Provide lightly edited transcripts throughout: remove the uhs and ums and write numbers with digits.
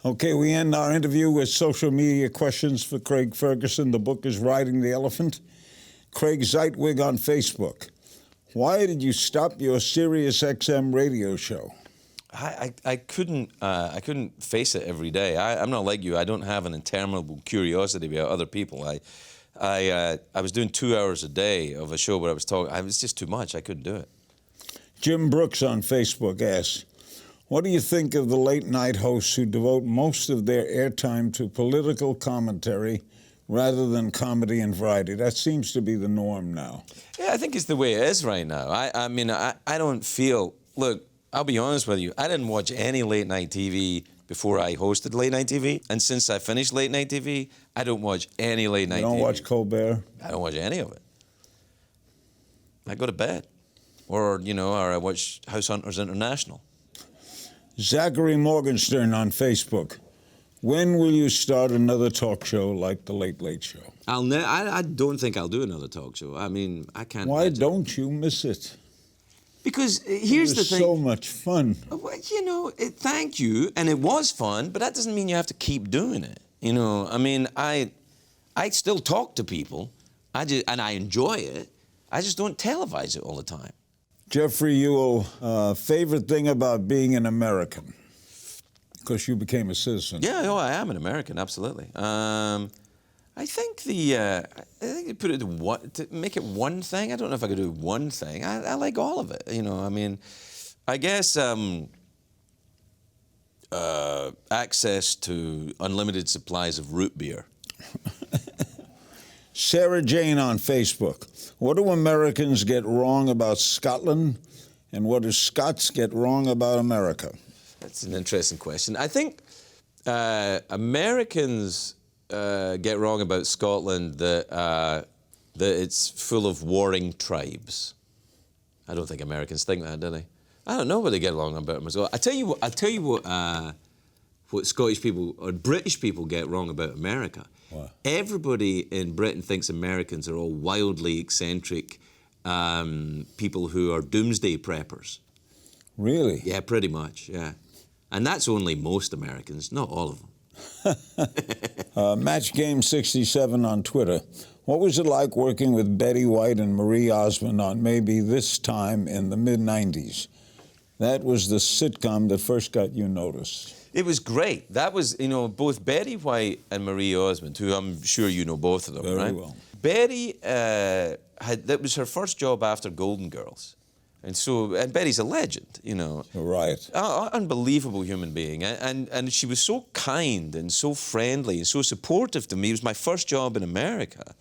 Okay, we end our interview with social media questions for Craig Ferguson. The book is Riding the Elephant. Craig Zeitwig on Facebook. Why did you stop your Sirius XM radio show? I couldn't face it every day. I'm not like you. I don't have an interminable curiosity about other people. I was doing 2 hours a day of a show where I was talking. It was just too much. I couldn't do it. Jim Brooks on Facebook asks, what do you think of the late-night hosts who devote most of their airtime to political commentary rather than comedy and variety? That seems to be the norm now. Yeah, I think it's the way it is right now. I mean, I don't feel... Look, I'll be honest with you. I didn't watch any late-night TV before I hosted late-night TV. And since I finished late-night TV, I don't watch any late-night TV. You don't watch Colbert? I don't watch any of it. I go to bed. Or, you know, or I watch House Hunters International. Zachary Morgenstern on Facebook. When will you start another talk show like The Late Late Show? I don't think I'll do another talk show. I mean, I can't... Why don't you miss it? Because here's the thing... It was so much fun. Well, you know, thank you, and it was fun, but that doesn't mean you have to keep doing it. You know, I mean, I still talk to people, and I enjoy it. I just don't televise it all the time. Jeffrey Ewell, favorite thing about being an American? Because you became a citizen. Yeah, oh, I am an American, absolutely. I think put it to make it one thing. I don't know if I could do one thing. I like all of it. You know, I mean, I guess access to unlimited supplies of root beer. Sarah Jane on Facebook. What do Americans get wrong about Scotland, and what do Scots get wrong about America? That's an interesting question. I think Americans get wrong about Scotland that it's full of warring tribes. I don't think Americans think that, do they? I don't know what they get wrong about them as well. I tell you what Scottish people or British people get wrong about America. What? Everybody in Britain thinks Americans are all wildly eccentric people who are doomsday preppers. Really? Yeah, pretty much, yeah. And that's only most Americans, not all of them. Match Game 67 on Twitter. What was it like working with Betty White and Marie Osmond on Maybe This Time in the mid-90s? That was the sitcom that first got you noticed. It was great. That was, you know, both Betty White and Marie Osmond, who I'm sure you know both of them, Very right? well. Betty, that was her first job after Golden Girls. And Betty's a legend, you know. Right. Unbelievable human being. And she was so kind and so friendly and so supportive to me. It was my first job in America.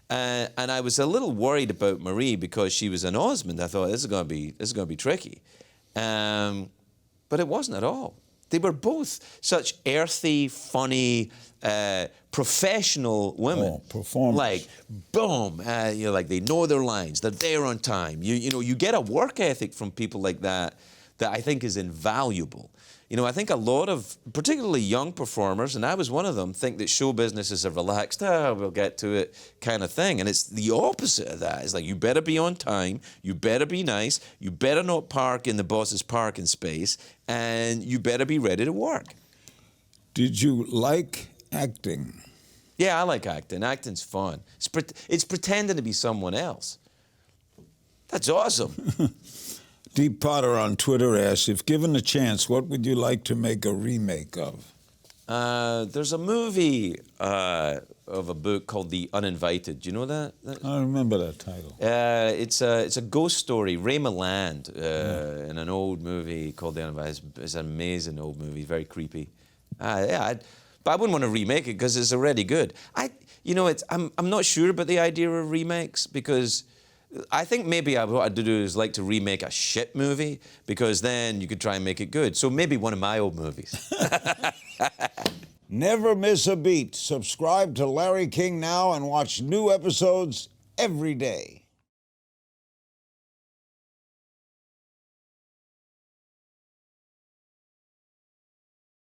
And I was a little worried about Marie because she was an Osmond. I thought, this is going to be tricky. But it wasn't at all. They were both such earthy, funny, professional women. Oh, performers. Like, boom, you know, like they know their lines, they're there on time. You know, you get a work ethic from people like that I think is invaluable. You know, I think a lot of, particularly young performers, and I was one of them, think that show business is a relaxed, we'll get to it kind of thing. And it's the opposite of that. It's like, you better be on time, you better be nice, you better not park in the boss's parking space, and you better be ready to work. Did you like acting? Yeah, I like acting. Acting's fun. It's pretending to be someone else. That's awesome. Deep Potter on Twitter asks, if given a chance, what would you like to make a remake of? There's a movie of a book called The Uninvited. Do you know that? I remember that title. It's a ghost story. Ray Milland in an old movie called The Uninvited. It's an amazing old movie, very creepy. But I wouldn't want to remake it because it's already good. I'm not sure about the idea of remakes because I think maybe what I'd do is like to remake a shit movie because then you could try and make it good. So maybe one of my old movies. Never miss a beat. Subscribe to Larry King now and watch new episodes every day.